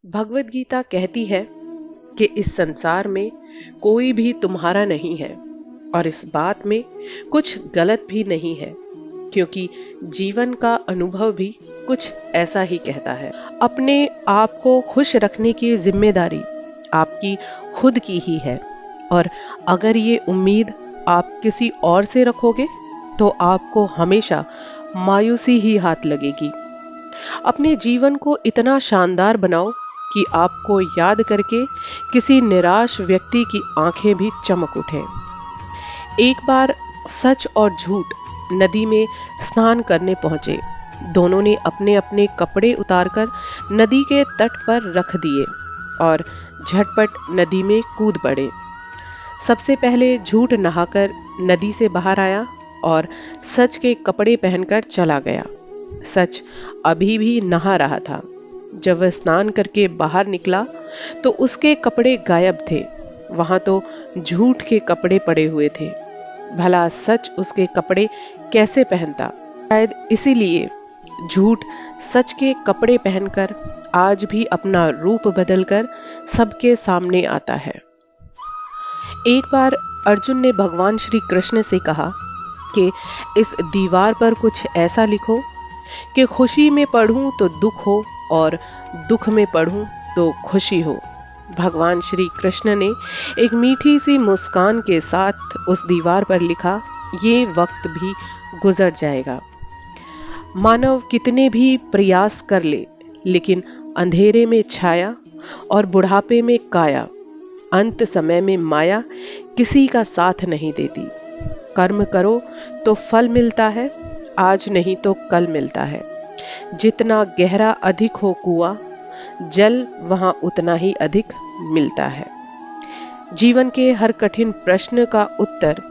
भगवत गीता कहती है कि इस संसार में कोई भी तुम्हारा नहीं है और इस बात में कुछ गलत भी नहीं है, क्योंकि जीवन का अनुभव भी कुछ ऐसा ही कहता है। अपने आप को खुश रखने की जिम्मेदारी आपकी खुद की ही है, और अगर ये उम्मीद आप किसी और से रखोगे तो आपको हमेशा मायूसी ही हाथ लगेगी। अपने जीवन को इतना शानदार बनाओ कि आपको याद करके किसी निराश व्यक्ति की आंखें भी चमक उठें। एक बार सच और झूठ नदी में स्नान करने पहुंचे। दोनों ने अपने अपने कपड़े उतारकर नदी के तट पर रख दिए और झटपट नदी में कूद पड़े। सबसे पहले झूठ नहाकर नदी से बाहर आया और सच के कपड़े पहनकर चला गया। सच अभी भी नहा रहा था। जब वह स्नान करके बाहर निकला तो उसके कपड़े गायब थे। वहां तो झूठ के कपड़े पड़े हुए थे। भला सच उसके कपड़े कैसे पहनता? शायद इसीलिए झूठ सच के कपड़े पहनकर आज भी अपना रूप बदलकर सबके सामने आता है। एक बार अर्जुन ने भगवान श्री कृष्ण से कहा कि इस दीवार पर कुछ ऐसा लिखो कि खुशी में पढ़ूं तो दुख हो और दुख में पढ़ूं तो खुशी हो। भगवान श्री कृष्ण ने एक मीठी सी मुस्कान के साथ उस दीवार पर लिखा, ये वक्त भी गुजर जाएगा। मानव कितने भी प्रयास कर ले, लेकिन अंधेरे में छाया और बुढ़ापे में काया, अंत समय में माया किसी का साथ नहीं देती। कर्म करो तो फल मिलता है, आज नहीं तो कल मिलता है। जितना गहरा अधिक हो कुआं, जल वहां उतना ही अधिक मिलता है। जीवन के हर कठिन प्रश्न का उत्तर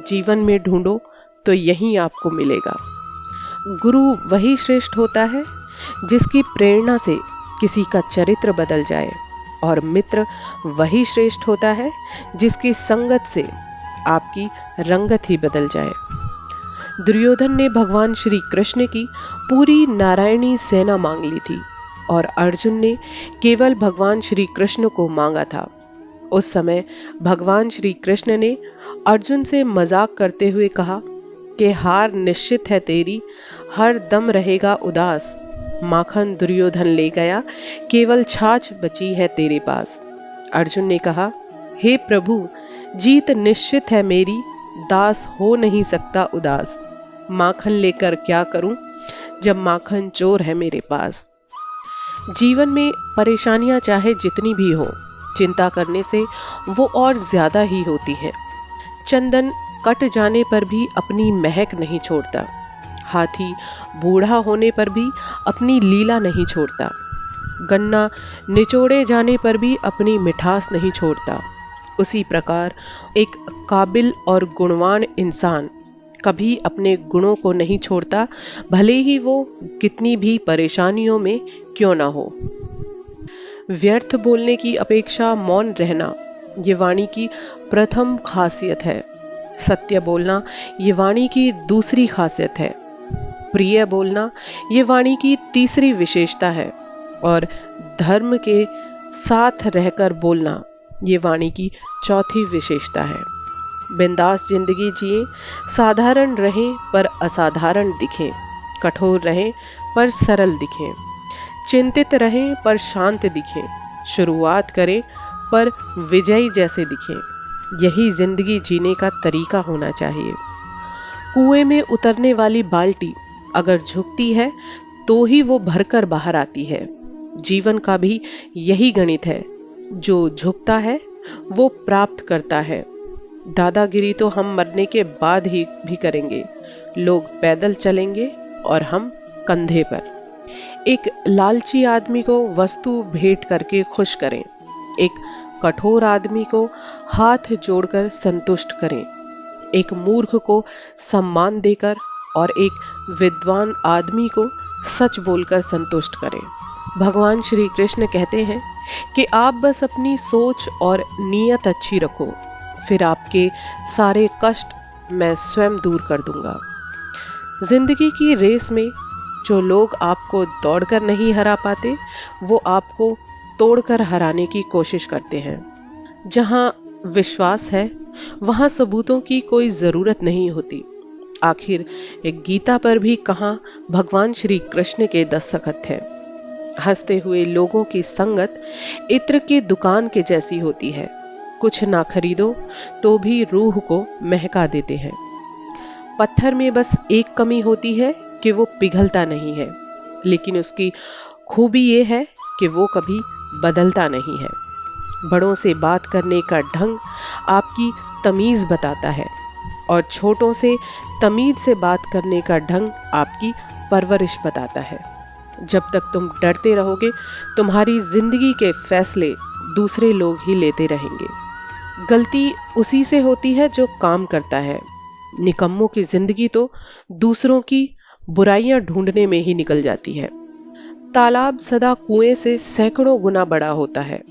जीवन में ढूंढो तो यहीं आपको मिलेगा। गुरु वही श्रेष्ठ होता है जिसकी प्रेरणा से किसी का चरित्र बदल जाए, और मित्र वही श्रेष्ठ होता है जिसकी संगत से आपकी रंगत ही बदल जाए। दुर्योधन ने भगवान श्री कृष्ण की पूरी नारायणी सेना मांग ली थी और अर्जुन ने केवल भगवान श्री कृष्ण को मांगा था। उस समय भगवान श्री कृष्ण ने अर्जुन से मजाक करते हुए कहा कि हार निश्चित है तेरी, हर दम रहेगा उदास। माखन दुर्योधन ले गया, केवल छाछ बची है तेरे पास। अर्जुन ने कहा, हे प्रभु, जीत निश्चित है मेरी, दास हो नहीं सकता उदास। माखन लेकर क्या करूं जब माखन चोर है मेरे पास। जीवन में परेशानियां चाहे जितनी भी हो, चिंता करने से वो और ज्यादा ही होती है। चंदन कट जाने पर भी अपनी महक नहीं छोड़ता। हाथी बूढ़ा होने पर भी अपनी लीला नहीं छोड़ता। गन्ना निचोड़े जाने पर भी अपनी मिठास नहीं छोड़ता। उसी प्रकार एक काबिल और गुणवान इंसान कभी अपने गुणों को नहीं छोड़ता, भले ही वो कितनी भी परेशानियों में क्यों ना हो। व्यर्थ बोलने की अपेक्षा मौन रहना ये वाणी की प्रथम खासियत है। सत्य बोलना ये वाणी की दूसरी खासियत है। प्रिय बोलना ये वाणी की तीसरी विशेषता है, और धर्म के साथ रहकर बोलना ये वाणी की चौथी विशेषता है। बिंदास जिंदगी जिए, साधारण रहें पर असाधारण दिखें, कठोर रहें पर सरल दिखें, चिंतित रहें पर शांत दिखें, शुरुआत करें पर विजयी जैसे दिखें। यही जिंदगी जीने का तरीका होना चाहिए। कुएं में उतरने वाली बाल्टी अगर झुकती है तो ही वो भरकर बाहर आती है। जीवन का भी यही गणित है, जो झुकता है वो प्राप्त करता है। दादागिरी तो हम मरने के बाद ही भी करेंगे। लोग पैदल चलेंगे और हम कंधे पर। एक लालची आदमी को वस्तु भेंट करके खुश करें, एक कठोर आदमी को हाथ जोड़कर संतुष्ट करें, एक मूर्ख को सम्मान देकर और एक विद्वान आदमी को सच बोलकर संतुष्ट करें। भगवान श्री कृष्ण कहते हैं कि आप बस अपनी सोच और नीयत अच्छी रखो, फिर आपके सारे कष्ट मैं स्वयं दूर कर दूंगा। जिंदगी की रेस में जो लोग आपको दौड़कर नहीं हरा पाते, वो आपको तोड़कर हराने की कोशिश करते हैं। जहां विश्वास है वहां सबूतों की कोई जरूरत नहीं होती। आखिर एक गीता पर भी कहां भगवान श्री कृष्ण के दस्तखत थे। हंसते हुए लोगों की संगत इत्र की दुकान के जैसी होती है, कुछ ना खरीदो तो भी रूह को महका देते हैं। पत्थर में बस एक कमी होती है कि वो पिघलता नहीं है, लेकिन उसकी खूबी ये है कि वो कभी बदलता नहीं है। बड़ों से बात करने का ढंग आपकी तमीज बताता है और छोटों से तमीज से बात करने का ढंग आपकी परवरिश बताता है। जब तक तुम डरते रहोगे, तुम्हारी जिंदगी के फैसले दूसरे लोग ही लेते रहेंगे। गलती उसी से होती है जो काम करता है। निकम्मों की जिंदगी तो दूसरों की बुराइयां ढूंढने में ही निकल जाती है। तालाब सदा कुएं से सैकड़ों गुना बड़ा होता है,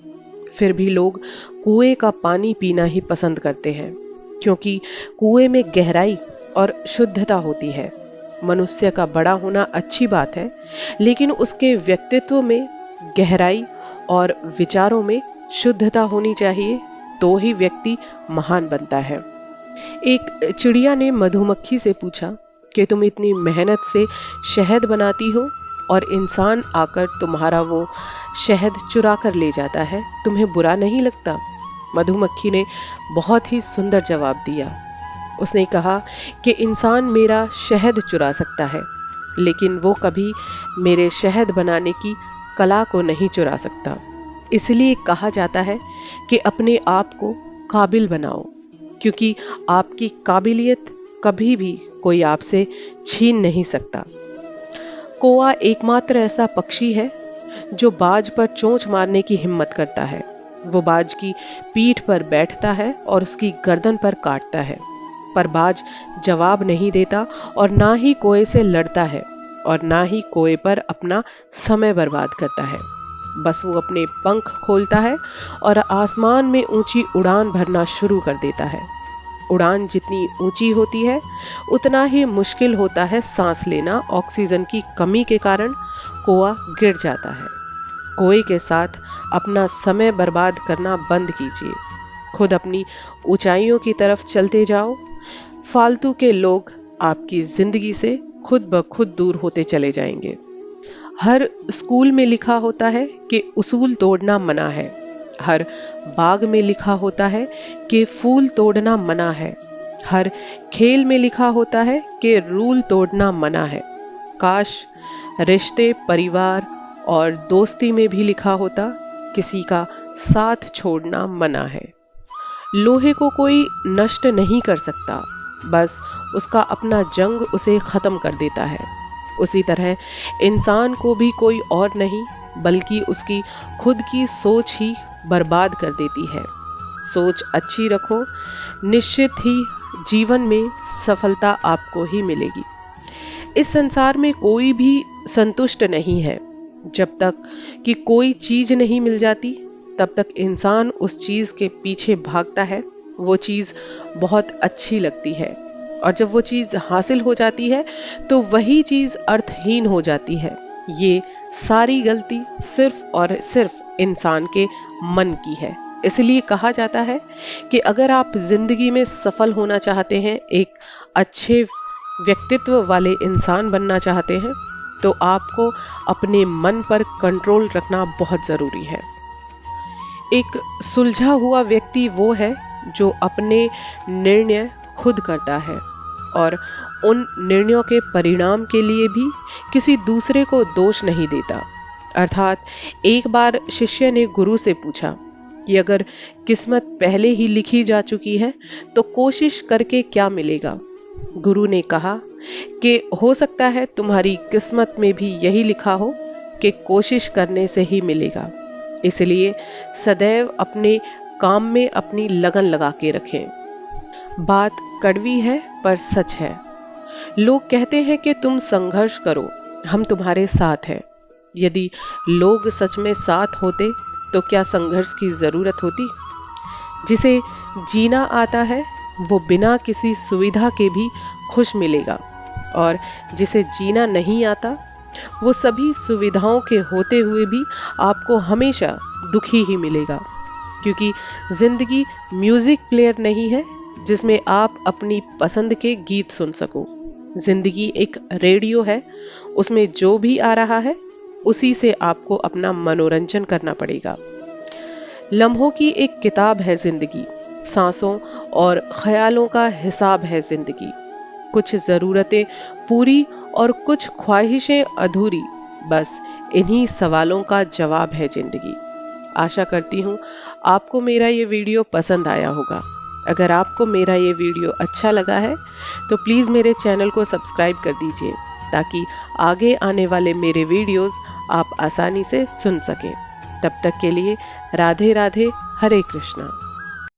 फिर भी लोग कुएं का पानी पीना ही पसंद करते हैं, क्योंकि कुएं में गहराई और शुद्धता होती है। मनुष्य का बड़ा होना अच्छी बात है, लेकिन उसके व्यक्तित्व में गहराई और विचारों में शुद्धता होनी चाहिए, तो ही व्यक्ति महान बनता है। एक चिड़िया ने मधुमक्खी से पूछा कि तुम इतनी मेहनत से शहद बनाती हो और इंसान आकर तुम्हारा वो शहद चुरा कर ले जाता है, तुम्हें बुरा नहीं लगता? मधुमक्खी ने बहुत ही सुंदर जवाब दिया। उसने कहा कि इंसान मेरा शहद चुरा सकता है, लेकिन वो कभी मेरे शहद बनाने की कला को नहीं चुरा सकता। इसलिए कहा जाता है कि अपने आप को काबिल बनाओ, क्योंकि आपकी काबिलियत कभी भी कोई आपसे छीन नहीं सकता। कौवा एकमात्र ऐसा पक्षी है जो बाज पर चोंच मारने की हिम्मत करता है। वो बाज की पीठ पर बैठता है और उसकी गर्दन पर काटता है, पर बाज जवाब नहीं देता और ना ही कोए से लड़ता है और ना ही कोए पर अपना समय बर्बाद करता है। बस वो अपने पंख खोलता है और आसमान में ऊंची उड़ान भरना शुरू कर देता है। उड़ान जितनी ऊंची होती है उतना ही मुश्किल होता है सांस लेना। ऑक्सीजन की कमी के कारण कौवा गिर जाता है। कोए के साथ अपना समय बर्बाद करना बंद कीजिए, खुद अपनी ऊंचाइयों की तरफ चलते जाओ। फालतू के लोग आपकी जिंदगी से खुद ब खुद दूर होते चले जाएंगे। हर स्कूल में लिखा होता है कि उसूल तोड़ना मना है। हर बाग में लिखा होता है कि फूल तोड़ना मना है। हर खेल में लिखा होता है कि रूल तोड़ना मना है। काश रिश्ते, परिवार और दोस्ती में भी लिखा होता किसी का साथ छोड़ना मना है। लोहे को कोई नष्ट नहीं कर सकता, बस उसका अपना जंग उसे खत्म कर देता है। उसी तरह इंसान को भी कोई और नहीं बल्कि उसकी खुद की सोच ही बर्बाद कर देती है। सोच अच्छी रखो, निश्चित ही जीवन में सफलता आपको ही मिलेगी। इस संसार में कोई भी संतुष्ट नहीं है। जब तक कि कोई चीज नहीं मिल जाती तब तक इंसान उस चीज के पीछे भागता है। वो चीज बहुत अच्छी लगती है और जब वो चीज हासिल हो जाती है तो वही चीज अर्थहीन हो जाती है। ये सारी गलती सिर्फ और सिर्फ इंसान के मन की है। इसलिए कहा जाता है कि अगर आप जिंदगी में सफल होना चाहते हैं, एक अच्छे व्यक्तित्व वाले इंसान बनना चाहते हैं, तो आपको अपने मन पर कंट्रोल रखना बहुत जरूरी है। एक सुलझा हुआ व्यक्ति वो है जो अपने निर्णय खुद करता है और उन निर्णयों के परिणाम के लिए भी किसी दूसरे को दोष नहीं देता। अर्थात एक बार शिष्य ने गुरु से पूछा कि अगर किस्मत पहले ही लिखी जा चुकी है तो कोशिश करके क्या मिलेगा। गुरु ने कहा कि हो सकता है तुम्हारी किस्मत में भी यही लिखा हो कि कोशिश करने से ही मिलेगा। इसलिए सदैव अपने काम में अपनी लगन लगा के रखें। बात कड़वी है पर सच है। लोग कहते हैं कि तुम संघर्ष करो, हम तुम्हारे साथ हैं। यदि लोग सच में साथ होते तो क्या संघर्ष की जरूरत होती। जिसे जीना आता है वो बिना किसी सुविधा के भी खुश मिलेगा और जिसे जीना नहीं आता वो सभी सुविधाओं के होते हुए भी आपको हमेशा दुखी ही मिलेगा, क्योंकि जिंदगी म्यूजिक प्लेयर नहीं है जिसमें आप अपनी पसंद के गीत सुन सको। जिंदगी एक रेडियो है, उसमें जो भी आ रहा है उसी से आपको अपना मनोरंजन करना पड़ेगा। लम्हों की एक किताब है जिंदगी, सांसों और ख्यालों का हिसाब है जिंदगी। कुछ जरूरतें पूरी और कुछ ख्वाहिशें अधूरी, बस इन्हीं सवालों का जवाब है जिंदगी। आशा करती हूँ आपको मेरा ये वीडियो पसंद आया होगा। अगर आपको मेरा ये वीडियो अच्छा लगा है तो प्लीज़ मेरे चैनल को सब्सक्राइब कर दीजिए, ताकि आगे आने वाले मेरे वीडियोस आप आसानी से सुन सकें। तब तक के लिए राधे राधे, हरे कृष्णा।